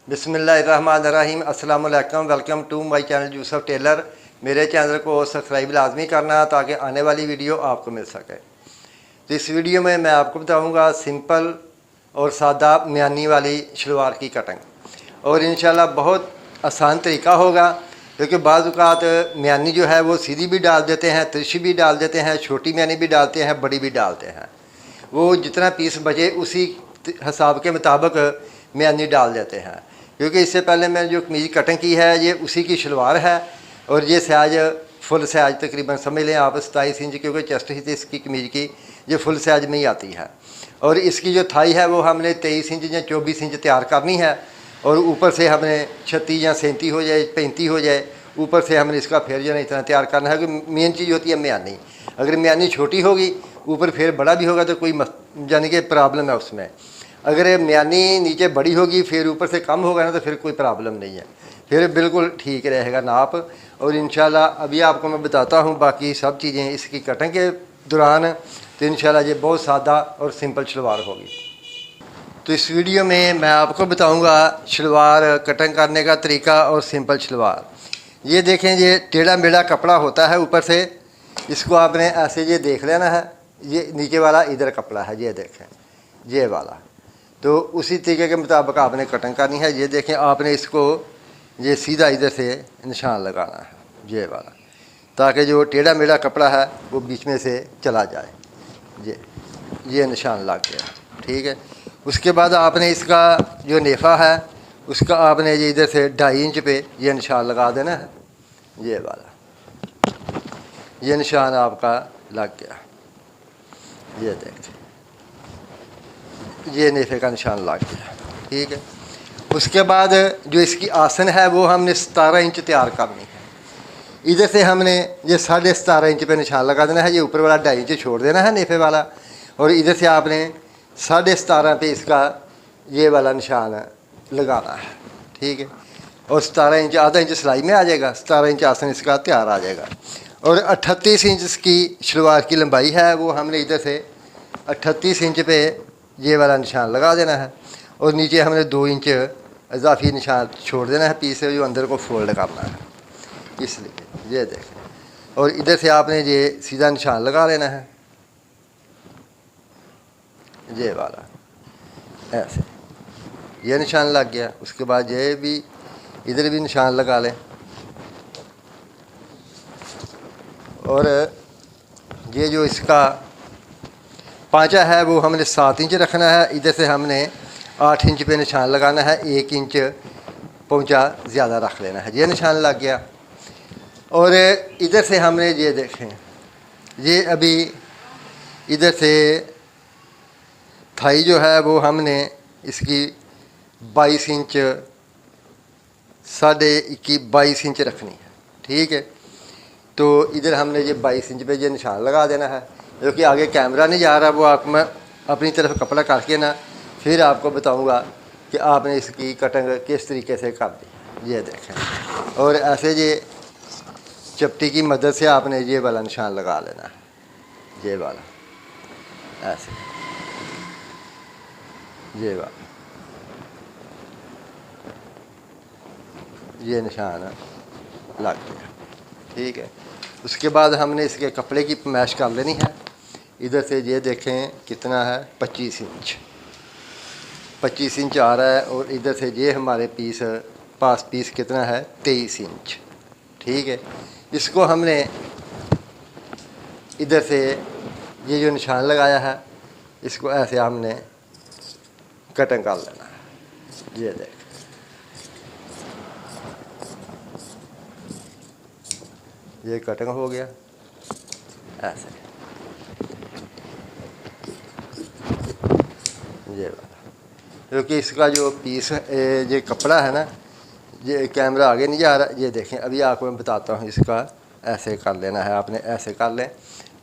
बिस्मिल्लाहिर्रहमानिर्रहीम। अस्सलाम वालेकुम। Welcome to my channel Yusuf tailor. मेरे चैनल को सब्सक्राइब लाजमी करना ताकि आने वाली वीडियो आपको मिल सके। तो इस वीडियो में मैं आपको बताऊंगा सिंपल और सादा म्यानी वाली शलवार की कटिंग, और इंशाल्लाह बहुत आसान तरीका होगा, क्योंकि बाज़ औक़ात म्यानी जो है वो सीधी भी डाल देते हैं, तिरछी भी डाल देते हैं, छोटी म्यानी भी डालते हैं, बड़ी भी डालते हैं। वो जितना पीस बचे उसी हिसाब के मुताबिक म्यानी डाल देते हैं। क्योंकि इससे पहले मैंने जो कमीज़ कटिंग की है ये उसी की शलवार है, और ये साइज फुल साइज तकरीबन समझ लें आप 27 इंच, क्योंकि चेस्ट ही थी इसकी कमीज़ की, ये फुल साइज में ही आती है। और इसकी जो थाई है वो हमने 23 इंच या 24 इंच तैयार करनी है, और ऊपर से हमने 36 या 37 हो जाए, 35 हो जाए, ऊपर से हमने इसका फिर जो है इतना तैयार करना है। कि मेन चीज़ होती है म्यानी। अगर म्यानी छोटी होगी ऊपर फिर बड़ा भी होगा तो कोई यानी कि प्रॉब्लम है उसमें। अगर म्यानी नीचे बड़ी होगी फिर ऊपर से कम होगा ना तो फिर कोई प्रॉब्लम नहीं है, फिर बिल्कुल ठीक रहेगा नाप। और इंशाल्लाह अभी आपको मैं बताता हूँ बाकी सब चीज़ें इसकी कटिंग के दौरान। तो इंशाल्लाह ये बहुत सादा और सिंपल शलवार होगी। तो इस वीडियो में मैं आपको बताऊँगा शलवार कटिंग करने का तरीका और सिंपल शलवार। ये देखें, ये टेढ़ा मेढ़ा कपड़ा होता है ऊपर से, इसको आपने ऐसे ये देख लेना है। ये नीचे वाला इधर कपड़ा है, ये देखें ये वाला, तो उसी तरीके के मुताबिक आपने कटिंग करनी है। ये देखें, आपने इसको ये सीधा इधर से निशान लगाना है ये वाला, ताकि जो टेढ़ा मेढ़ा कपड़ा है वो बीच में से चला जाए। ये निशान लग गया, ठीक है। उसके बाद आपने इसका जो नेफ़ा है उसका आपने ये इधर से 2.5 इंच पे ये निशान लगा देना है। ये वाला ये निशान आपका लग गया, ये देखें ये नेफे का निशान लग गया, ठीक है। उसके बाद जो इसकी आसन है वो हमने 17 इंच तैयार करनी है। इधर से हमने ये 17.5 इंच पे निशान लगा देना है। ये ऊपर वाला 2.5 इंच छोड़ देना है नेफे वाला, और इधर से आपने 17.5 पे इसका ये वाला निशान लगाना है, ठीक है। और 17 इंच आधा इंच सिलाई में आ जाएगा, 17 इंच आसन इसका तैयार आ जाएगा। और 38 इंच इसकी शलवार की लंबाई है, वो हमने इधर से 38 इंच पे ये वाला निशान लगा देना है, और नीचे हमने 2 इंच इजाफी निशान छोड़ देना है पीस से, जो अंदर को फोल्ड करना है इसलिए। ये देखें, और इधर से आपने ये सीधा निशान लगा लेना है ये वाला, ऐसे ये निशान लग गया। उसके बाद ये भी इधर भी निशान लगा लें, और ये जो इसका पांचा है वो हमने 7 इंच रखना है। इधर से हमने 8 इंच पे निशान लगाना है, 1 इंच पहुंचा ज़्यादा रख लेना है। ये निशान लग गया। और इधर से हमने ये देखें, ये अभी इधर से थाई जो है वो हमने इसकी 22 इंच 22 इंच रखनी है, ठीक है। तो इधर हमने ये 22 इंच पे ये निशान लगा देना है। क्योंकि आगे कैमरा नहीं जा रहा, वो आप मैं अपनी तरफ कपड़ा करके ना फिर आपको बताऊंगा कि आपने इसकी कटिंग किस तरीके से कर दी। ये देखें, और ऐसे ये चपटी की मदद से आपने ये वाला निशान लगा लेना है, ये वाला ऐसे, ये वाला ये निशान लग गया, ठीक है। उसके बाद हमने इसके कपड़े की मैश कर लेनी है। इधर से ये देखें कितना है, 25 इंच आ रहा है, और इधर से ये हमारे पास पीस कितना है, 23 इंच, ठीक है। इसको हमने इधर से ये जो निशान लगाया है इसको ऐसे हमने कटिंग कर लेना है। ये देख, ये कटिंग हो गया ऐसे, ये वाला। क्योंकि इसका जो पीस ये कपड़ा है ना, ये कैमरा आगे नहीं जा रहा। ये देखें, अभी आपको मैं बताता हूँ, इसका ऐसे कर लेना है आपने, ऐसे कर लें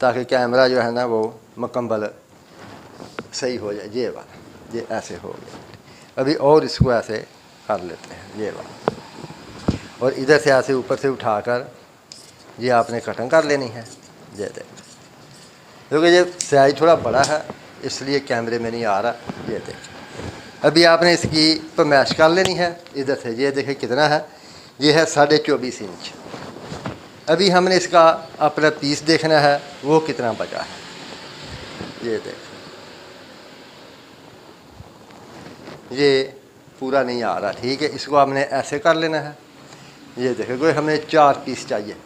ताकि कैमरा जो है ना वो मुकम्मल सही हो जाए। ये वाला ये ऐसे हो गया। अभी और इसको ऐसे कर लेते हैं ये वाला, और इधर से ऐसे ऊपर से उठाकर ये आपने कटिंग कर लेनी है। ये देख, क्योंकि ये साइज थोड़ा बड़ा है इसलिए कैमरे में नहीं आ रहा। ये देख, अभी आपने इसकी पमैश कर लेनी है। इधर से ये देखें कितना है, ये है 24.5 इंच। अभी हमने इसका अपना पीस देखना है वो कितना बचा है। ये देख, ये पूरा नहीं आ रहा, ठीक है। इसको हमने ऐसे कर लेना है। ये देखें कोई हमें 4 पीस चाहिए,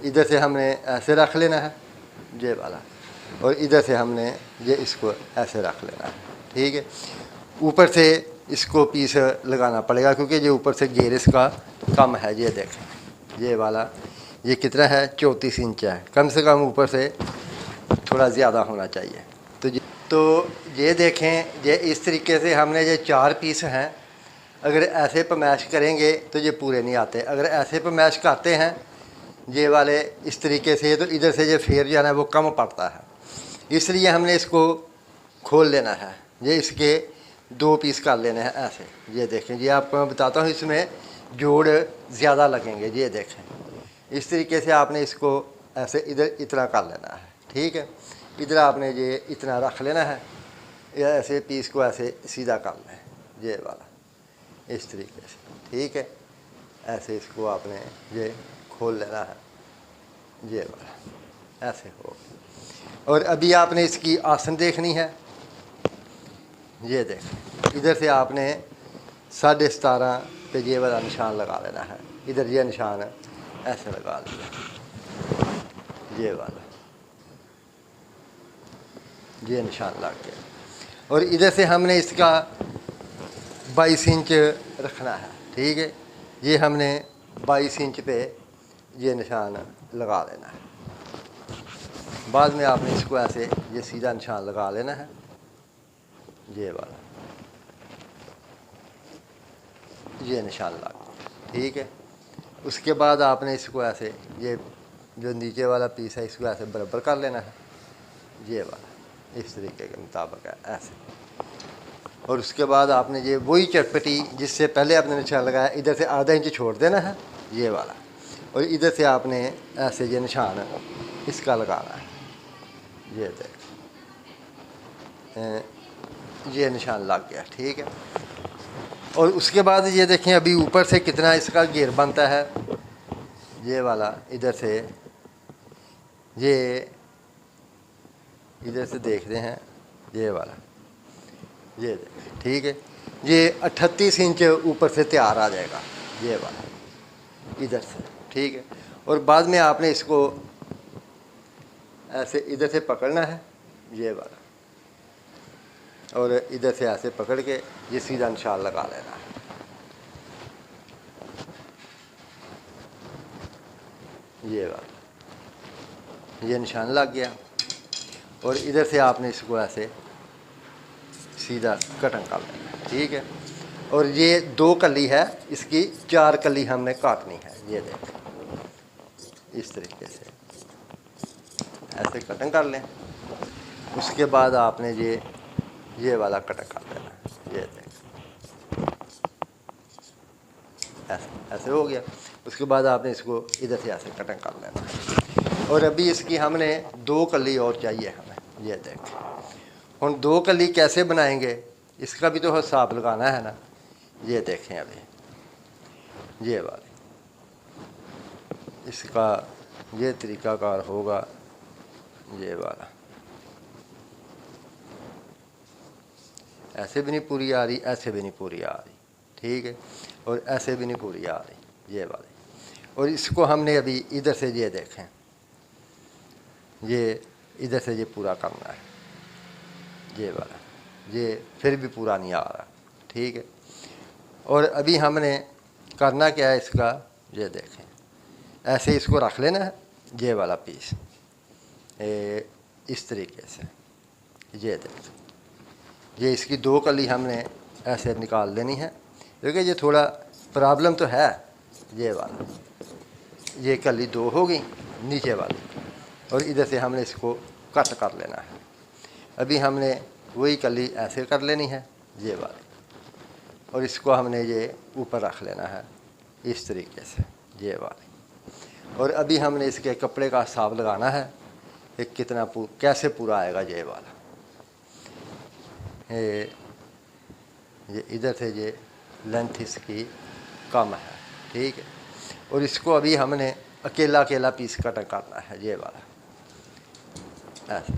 इधर से हमने ऐसे रख लेना है ये वाला, और इधर से हमने ये इसको ऐसे रख लेना है, ठीक है। ऊपर से इसको पीस लगाना पड़ेगा क्योंकि ये ऊपर से घेर इसका कम है। ये देखें ये वाला, ये कितना है 34 इंच है, कम से कम ऊपर से थोड़ा ज़्यादा होना चाहिए। तो ये देखें, ये इस तरीके से हमने ये 4 पीस हैं। अगर ऐसे पमैश करेंगे तो ये पूरे नहीं आते। अगर ऐसे पमैश करते हैं ये वाले इस तरीके से, तो इधर से ये फेर जाना है वो कम पड़ता है, इसलिए हमने इसको खोल लेना है। ये इसके 2 पीस कर लेने हैं ऐसे। ये देखें, ये आपको मैं बताता हूँ, इसमें जोड़ ज़्यादा लगेंगे। ये देखें इस तरीके से आपने इसको ऐसे इधर इतना कर लेना है, ठीक है। इधर आपने ये इतना रख लेना है, या ऐसे पीस को ऐसे सीधा कर लें ये वाला इस तरीके से, ठीक है। ऐसे इसको आपने ये खोल लेना है ये वाला, ऐसे हो। और अभी आपने इसकी आसन देखनी है। ये देख, इधर से आपने 17.5 पे ये वाला निशान लगा लेना है। इधर ये निशान ऐसे लगा लिया, ये वाला ये निशान लग गया। और इधर से हमने इसका 22 इंच रखना है, ठीक है। ये हमने 22 इंच पे ये निशान लगा लेना है। बाद में आपने इसको ऐसे ये सीधा निशान लगा लेना है ये वाला, ये निशान लगा, ठीक है। उसके बाद आपने इसको ऐसे ये जो नीचे वाला पीस है इसको ऐसे बराबर कर लेना है ये वाला, इस तरीके के मुताबिक है ऐसे। और उसके बाद आपने ये वही चटपटी जिससे पहले आपने निशान लगाया, इधर से आधा इंच छोड़ देना है ये वाला, और इधर से आपने ऐसे ये निशान इसका लगाना है। ये देख, ये निशान लग गया, ठीक है। और उसके बाद ये देखें अभी ऊपर से कितना इसका घेर बनता है ये वाला। इधर से ये इधर से देखते हैं ये वाला, ये देख, ठीक है। ये 38 इंच ऊपर से तैयार आ जाएगा ये वाला इधर से, ठीक है। और बाद में आपने इसको ऐसे इधर से पकड़ना है ये वाला, और इधर से ऐसे पकड़ के ये सीधा निशान लगा लेना है ये वाला, ये निशान लग गया। और इधर से आपने इसको ऐसे सीधा कटिंग कर लेना है, ठीक है। और ये 2 कली है, इसकी 4 कली हमने काटनी है। ये देख इस तरीके से ऐसे कटिंग कर लें। उसके बाद आपने ये वाला कटिंग कर लेना है। ये देख ऐसे हो गया। उसके बाद आपने इसको इधर से ऐसे कटिंग कर लेना है। और अभी इसकी हमने 2 कली और चाहिए हमें। ये देख, हम 2 कली कैसे बनाएंगे इसका भी तो हिसाब लगाना है ना। ये देखें अभी ये वाले, इसका ये तरीकाकार होगा ये वाला। ऐसे भी नहीं पूरी आ रही, ऐसे भी नहीं पूरी आ रही, ठीक है। और ऐसे भी नहीं पूरी आ रही ये वाली। और इसको हमने अभी इधर से ये देखें, ये इधर से ये पूरा करना है ये वाला, ये फिर भी पूरा नहीं आ रहा, ठीक है। और अभी हमने करना क्या है इसका, ये देखें ऐसे इसको रख लेना है ये वाला पीस इस तरीके से। ये देखें, ये इसकी 2 कली हमने ऐसे निकाल लेनी है, क्योंकि ये थोड़ा प्रॉब्लम तो है। ये वाला, ये कली 2 हो गई नीचे वाली, और इधर से हमने इसको कट कर लेना है। अभी हमने वही कली ऐसे कर लेनी है ये वाली, और इसको हमने ये ऊपर रख लेना है इस तरीके से ये वाली। और अभी हमने इसके कपड़े का हिसाब लगाना है कि कितना कैसे पूरा आएगा ये वाला। ये इधर से ये लेंथ इसकी कम है, ठीक है। और इसको अभी हमने अकेला अकेला पीस कट करना है, ये वाला ऐसे।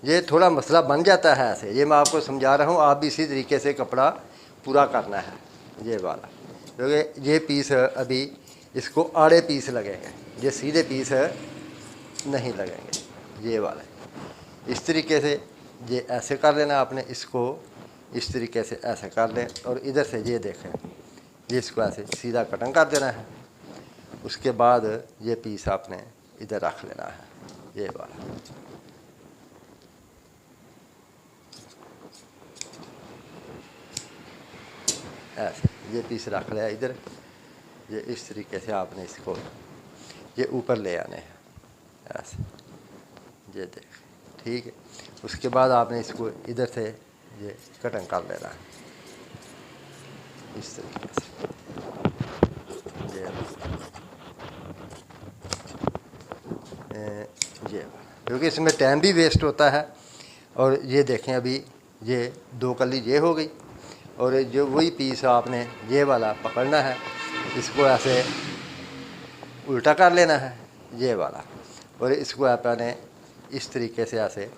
ये थोड़ा मसला बन जाता है ऐसे, ये मैं आपको समझा रहा हूँ, आप भी इसी तरीके से कपड़ा पूरा करना है, ये वाला। क्योंकि ये पीस अभी इसको आड़े पीस लगेंगे, ये सीधे पीस नहीं लगेंगे, ये वाला। इस तरीके से ये ऐसे कर लेना आपने, इसको इस तरीके से ऐसे कर लें और इधर से ये देखें, ये इसको ऐसे सीधा कटिंग कर देना है। उसके बाद ये पीस आपने इधर रख लेना है, ये वाला। ऐसे ये पीस रख लिया इधर, ये इस तरीके से आपने इसको ये ऊपर ले आने हैं ऐसे, ये देख, ठीक है। उसके बाद आपने इसको इधर से ये कटिंग कर लेना है इस तरीके से, ये क्योंकि इसमें टाइम भी वेस्ट होता है। और ये देखें अभी ये 2 कली ये हो गई, और जो वही पीस आपने ये वाला पकड़ना है, इसको ऐसे उल्टा कर लेना है, ये वाला। और इसको आपने इस तरीके से ऐसे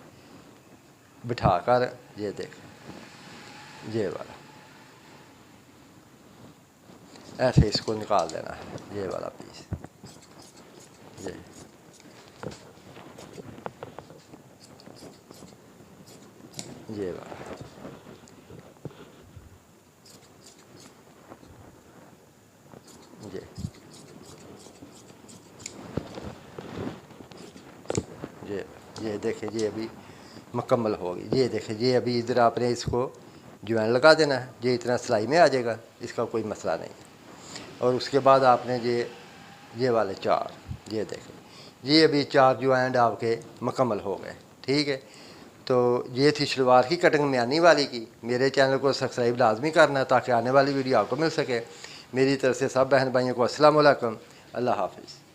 बिठा कर, ये देखें, ये वाला ऐसे इसको निकाल देना है, ये वाला पीस, ये वाला। ये देखिए, ये अभी मुकम्मल होगी। ये देखिए, ये अभी इधर आपने इसको ज्वाइन लगा देना है, ये इतना सिलाई में आ जाएगा, इसका कोई मसला नहीं। और उसके बाद आपने ये वाले 4, ये देखें, ये अभी 4 ज्वाइंट आपके मुकम्मल हो गए, ठीक है। तो ये थी शलवार की कटिंग म्यानी वाली की। मेरे चैनल को सब्सक्राइब लाजमी करना ताकि आने वाली वीडियो आपको मिल सके। मेरी तरफ से सब बहन भाइयों को अस्सलाम वालेकुम, अल्लाह हाफिज़।